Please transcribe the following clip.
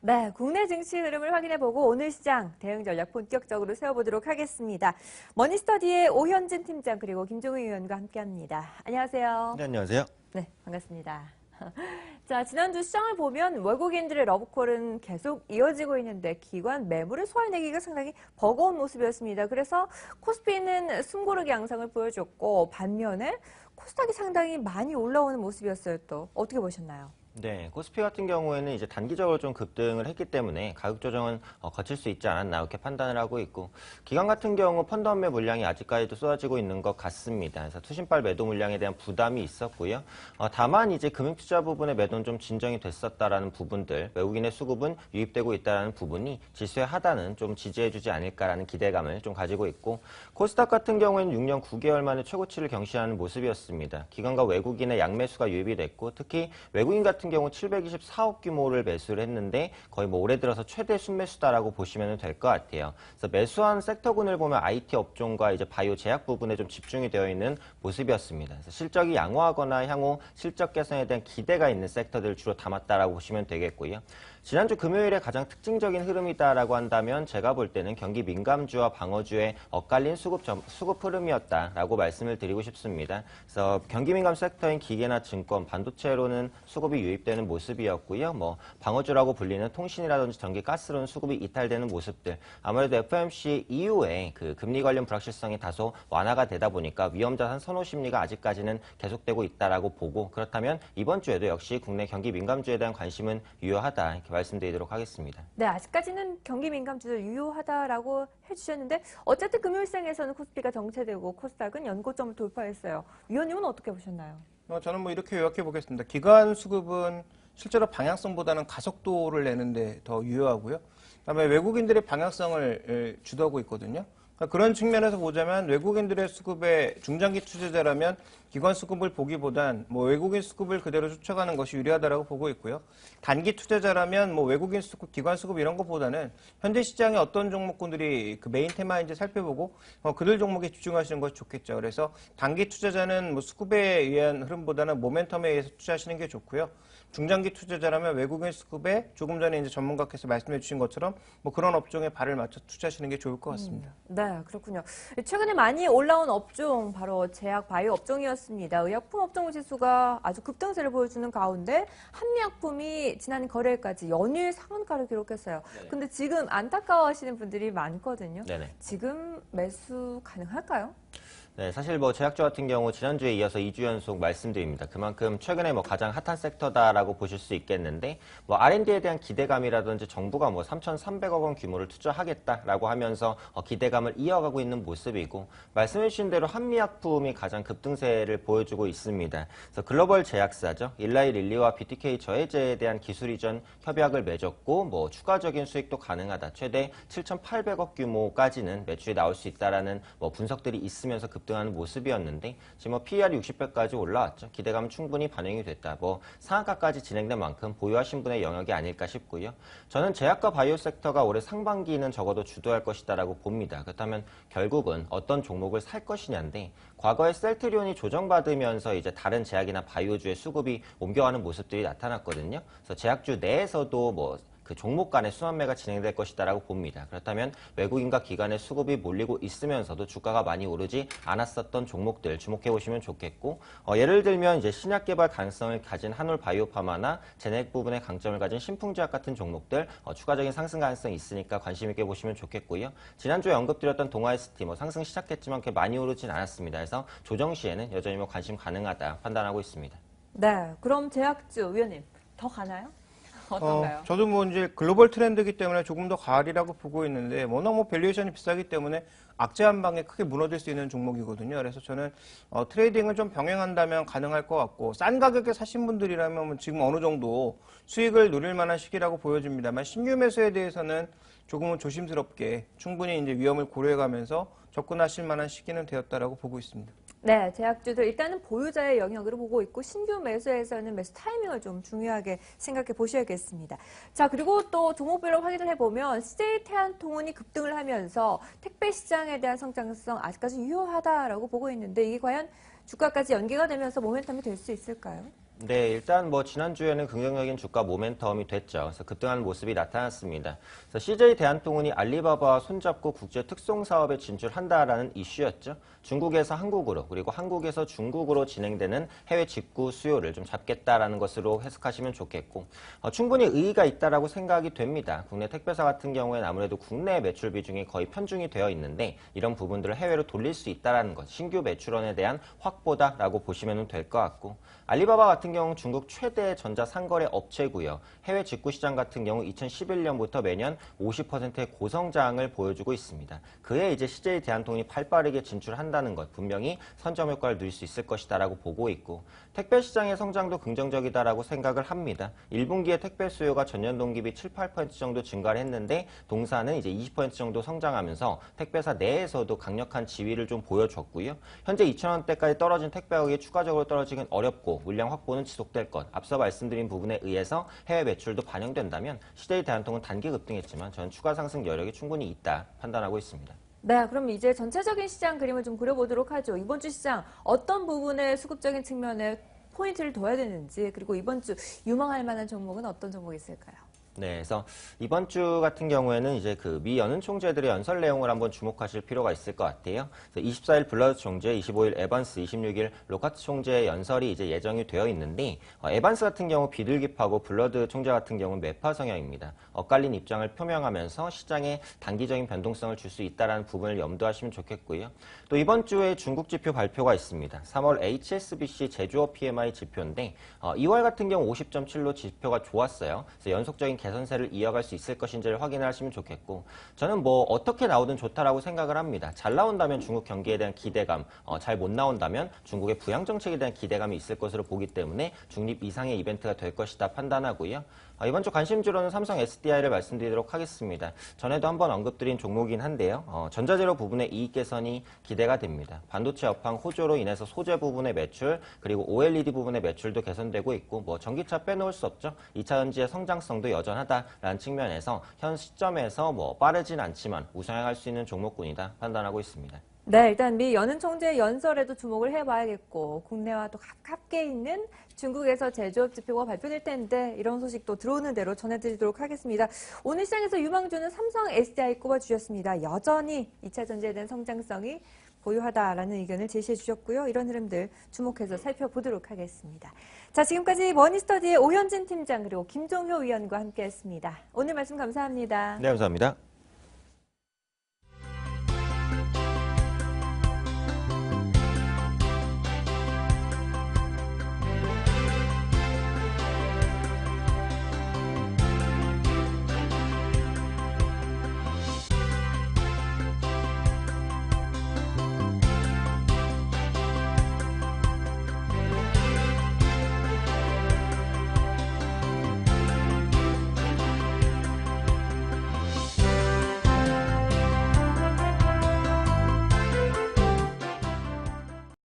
네, 국내 증시 흐름을 확인해보고 오늘 시장 대응 전략 본격적으로 세워보도록 하겠습니다. 머니스터디의 오현진 팀장 그리고 김종우 의원과 함께합니다. 안녕하세요. 네, 안녕하세요. 네, 반갑습니다. 자, 지난주 시장을 보면 외국인들의 러브콜은 계속 이어지고 있는데 기관 매물을 소화해내기가 상당히 버거운 모습이었습니다. 그래서 코스피는 숨고르기 양상을 보여줬고 반면에 코스닥이 상당히 많이 올라오는 모습이었어요. 또 어떻게 보셨나요? 네, 코스피 같은 경우에는 이제 단기적으로 좀 급등을 했기 때문에 가격 조정은 거칠 수 있지 않았나 이렇게 판단을 하고 있고, 기관 같은 경우 펀드 매매 물량이 아직까지도 쏟아지고 있는 것 같습니다. 그래서 투신발 매도 물량에 대한 부담이 있었고요. 다만 이제 금융투자 부분의 매도는 좀 진정이 됐었다라는 부분들, 외국인의 수급은 유입되고 있다라는 부분이 지수의 하단은 좀 지지해주지 않을까라는 기대감을 좀 가지고 있고, 코스닥 같은 경우에는 6년 9개월 만에 최고치를 경신하는 모습이었습니다. 기관과 외국인의 양매수가 유입이 됐고, 특히 외국인 같은 경우 724억 규모를 매수를 했는데 거의 뭐 올해 들어서 최대 순매수다라고 보시면 될 것 같아요. 그래서 매수한 섹터군을 보면 IT 업종과 이제 바이오 제약 부분에 좀 집중이 되어 있는 모습이었습니다. 그래서 실적이 양호하거나 향후 실적 개선에 대한 기대가 있는 섹터들을 주로 담았다라고 보시면 되겠고요. 지난주 금요일에 가장 특징적인 흐름이다라고 한다면 제가 볼 때는 경기 민감주와 방어주의 엇갈린 수급 흐름이었다라고 말씀을 드리고 싶습니다. 그래서 경기 민감 섹터인 기계나 증권, 반도체로는 수급이 유입되는 모습이었고요. 뭐 방어주라고 불리는 통신이라든지 전기, 가스로는 수급이 이탈되는 모습들. 아무래도 FOMC 이후에 그 금리 관련 불확실성이 다소 완화가 되다 보니까 위험자산 선호 심리가 아직까지는 계속되고 있다라고 보고, 그렇다면 이번 주에도 역시 국내 경기 민감주에 대한 관심은 유효하다 이렇게 말씀드리도록 하겠습니다. 네, 아직까지는 경기 민감주들 유효하다라고 해주셨는데 어쨌든 금요일장에서는 코스피가 정체되고 코스닥은 연고점을 돌파했어요. 위원님은 어떻게 보셨나요? 저는 뭐 이렇게 요약해 보겠습니다. 기관 수급은 실제로 방향성보다는 가속도를 내는데 더 유효하고요. 그다음에 외국인들의 방향성을 주도하고 있거든요. 그러니까 그런 측면에서 보자면 외국인들의 수급의 중장기 투자자라면 기관 수급을 보기보단 뭐 외국인 수급을 그대로 쫓아가는 것이 유리하다라고 보고 있고요. 단기 투자자라면 뭐 외국인 수급, 기관 수급 이런 것보다는 현재 시장에 어떤 종목군들이 그 메인 테마인지 살펴보고 그들 종목에 집중하시는 것이 좋겠죠. 그래서 단기 투자자는 뭐 수급에 의한 흐름보다는 모멘텀에 의해서 투자하시는 게 좋고요. 중장기 투자자라면 외국인 수급에 조금 전에 이제 전문가께서 말씀해 주신 것처럼 뭐 그런 업종에 발을 맞춰 투자하시는 게 좋을 것 같습니다. 네, 그렇군요. 최근에 많이 올라온 업종 바로 제약 바이오 업종이었습니다. 의약품 업종 지수가 아주 급등세를 보여주는 가운데 한미약품이 지난 거래일까지 연일 상한가를 기록했어요. 근데 지금 안타까워하시는 분들이 많거든요. 네네. 지금 매수 가능할까요? 네, 사실 뭐 제약주 같은 경우 지난주에 이어서 2주 연속 말씀드립니다. 그만큼 최근에 뭐 가장 핫한 섹터다라고 보실 수 있겠는데, 뭐 R&D에 대한 기대감이라든지 정부가 뭐 3,300억 원 규모를 투자하겠다라고 하면서 기대감을 이어가고 있는 모습이고, 말씀해 주신 대로 한미약품이 가장 급등세를 보여주고 있습니다. 그래서 글로벌 제약사죠. 일라이 릴리와 BTK 저해제에 대한 기술 이전 협약을 맺었고, 뭐 추가적인 수익도 가능하다. 최대 7,800억 규모까지는 매출이 나올 수 있다라는 뭐 분석들이 있으면서 등하는 모습이었는데, 지금 뭐 PER이 60배까지 올라왔죠. 기대감은 충분히 반영이 됐다. 뭐 상한가까지 진행된 만큼 보유하신 분의 영역이 아닐까 싶고요. 저는 제약과 바이오 섹터가 올해 상반기는 적어도 주도할 것이다라고 봅니다. 그렇다면 결국은 어떤 종목을 살 것이냐인데, 과거에 셀트리온이 조정받으면서 이제 다른 제약이나 바이오주의 수급이 옮겨가는 모습들이 나타났거든요. 그래서 제약주 내에서도 뭐 그 종목 간의 순환매가 진행될 것이다라고 봅니다. 그렇다면 외국인과 기관의 수급이 몰리고 있으면서도 주가가 많이 오르지 않았었던 종목들 주목해 보시면 좋겠고, 예를 들면 이제 신약 개발 가능성을 가진 한올 바이오파마나 제넥 부분의 강점을 가진 신풍제약 같은 종목들 추가적인 상승 가능성이 있으니까 관심 있게 보시면 좋겠고요. 지난주에 언급드렸던 동아ST 뭐 상승 시작했지만 그렇게 많이 오르진 않았습니다. 그래서 조정 시에는 여전히 뭐 관심 가능하다 판단하고 있습니다. 네, 그럼 제약주 위원님 더 가나요? 어떤가요? 저도 뭐 이제 글로벌 트렌드이기 때문에 조금 더 가을이라고 보고 있는데, 워낙 뭐 밸류에이션이 비싸기 때문에 악재 한 방에 크게 무너질 수 있는 종목이거든요. 그래서 저는 트레이딩을 좀 병행한다면 가능할 것 같고, 싼 가격에 사신 분들이라면 지금 어느 정도 수익을 누릴 만한 시기라고 보여집니다만, 신규 매수에 대해서는 조금은 조심스럽게 충분히 이제 위험을 고려해가면서 접근하실 만한 시기는 되었다라고 보고 있습니다. 네, 제약주들 일단은 보유자의 영역으로 보고 있고 신규 매수에서는 매수 타이밍을 좀 중요하게 생각해 보셔야겠습니다. 자, 그리고 또 종목별로 확인을 해보면 CJ태안통운이 급등을 하면서 택배 시장에 대한 성장성 아직까지 유효하다라고 보고 있는데 이게 과연 주가까지 연계가 되면서 모멘텀이 될 수 있을까요? 네, 일단 뭐 지난주에는 긍정적인 주가 모멘텀이 됐죠. 그래서 급등하는 모습이 나타났습니다. 그래서 CJ 대한통운이 알리바바와 손잡고 국제 특송 사업에 진출한다라는 이슈였죠. 중국에서 한국으로 그리고 한국에서 중국으로 진행되는 해외 직구 수요를 좀 잡겠다라는 것으로 해석하시면 좋겠고 충분히 의의가 있다라고 생각이 됩니다. 국내 택배사 같은 경우에는 아무래도 국내 매출 비중이 거의 편중이 되어 있는데 이런 부분들을 해외로 돌릴 수 있다라는 것, 신규 매출원에 대한 확보다라고 보시면 될 것 같고 알리바바 같은 경우는 중국 최대 전자상거래 업체고요. 해외 직구 시장 같은 경우 2011년부터 매년 50%의 고성장을 보여주고 있습니다. 그에 이제 CJ 대한통운이 발빠르게 진출한다는 것 분명히 선점 효과를 누릴 수 있을 것이다라고 보고 있고 택배 시장의 성장도 긍정적이다라고 생각을 합니다. 1분기에 택배 수요가 전년 동기 비 7, 8% 정도 증가를 했는데 동사는 이제 20% 정도 성장하면서 택배사 내에서도 강력한 지위를 좀 보여줬고요. 현재 2,000원대까지 떨어진 택배 가격이 추가적으로 떨어지긴 어렵고 물량 확보는 지속될 것. 앞서 말씀드린 부분에 의해서 해외 매출도 반영된다면 CJ 대한통운 단기 급등했지만 저는 추가 상승 여력이 충분히 있다 판단하고 있습니다. 네, 그럼 이제 전체적인 시장 그림을 좀 그려보도록 하죠. 이번 주 시장 어떤 부분에 수급적인 측면에 포인트를 둬야 되는지, 그리고 이번 주 유망할 만한 종목은 어떤 종목이 있을까요? 네, 그래서 이번 주 같은 경우에는 이제 그 미 연은 총재들의 연설 내용을 한번 주목하실 필요가 있을 것 같아요. 그래서 24일 블러드 총재, 25일 에반스, 26일 로카트 총재의 연설이 이제 예정이 되어 있는데 에반스 같은 경우 비둘기파고 블러드 총재 같은 경우는 매파 성향입니다. 엇갈린 입장을 표명하면서 시장에 단기적인 변동성을 줄 수 있다는 부분을 염두하시면 좋겠고요. 또 이번 주에 중국 지표 발표가 있습니다. 3월 HSBC 제조업 PMI 지표인데 2월 같은 경우 50.7로 지표가 좋았어요. 그래서 연속적인 개선세를 이어갈 수 있을 것인지를 확인을 하시면 좋겠고 저는 뭐 어떻게 나오든 좋다라고 생각을 합니다. 잘 나온다면 중국 경기에 대한 기대감, 잘 못 나온다면 중국의 부양 정책에 대한 기대감이 있을 것으로 보기 때문에 중립 이상의 이벤트가 될 것이다 판단하고요. 이번 주 관심주로는 삼성 SDI를 말씀드리도록 하겠습니다. 전에도 한번 언급드린 종목이긴 한데요. 전자재료 부분의 이익 개선이 기대가 됩니다. 반도체 업황 호조로 인해서 소재 부분의 매출 그리고 OLED 부분의 매출도 개선되고 있고 뭐 전기차 빼놓을 수 없죠. 2차 전지의 성장성도 여전하다라는 측면에서 현 시점에서 뭐 빠르진 않지만 우상향할 수 있는 종목군이다 판단하고 있습니다. 네, 일단 미 연은 총재의 연설에도 주목을 해봐야겠고 국내와 또 가깝게 있는 중국에서 제조업 지표가 발표될 텐데 이런 소식도 들어오는 대로 전해드리도록 하겠습니다. 오늘 시장에서 유망주는 삼성 SDI 꼽아주셨습니다. 여전히 2차 전지에 대한 성장성이 보유하다라는 의견을 제시해 주셨고요. 이런 흐름들 주목해서 살펴보도록 하겠습니다. 자, 지금까지 머니스터디의 오현진 팀장 그리고 김종효 위원과 함께했습니다. 오늘 말씀 감사합니다. 네, 감사합니다.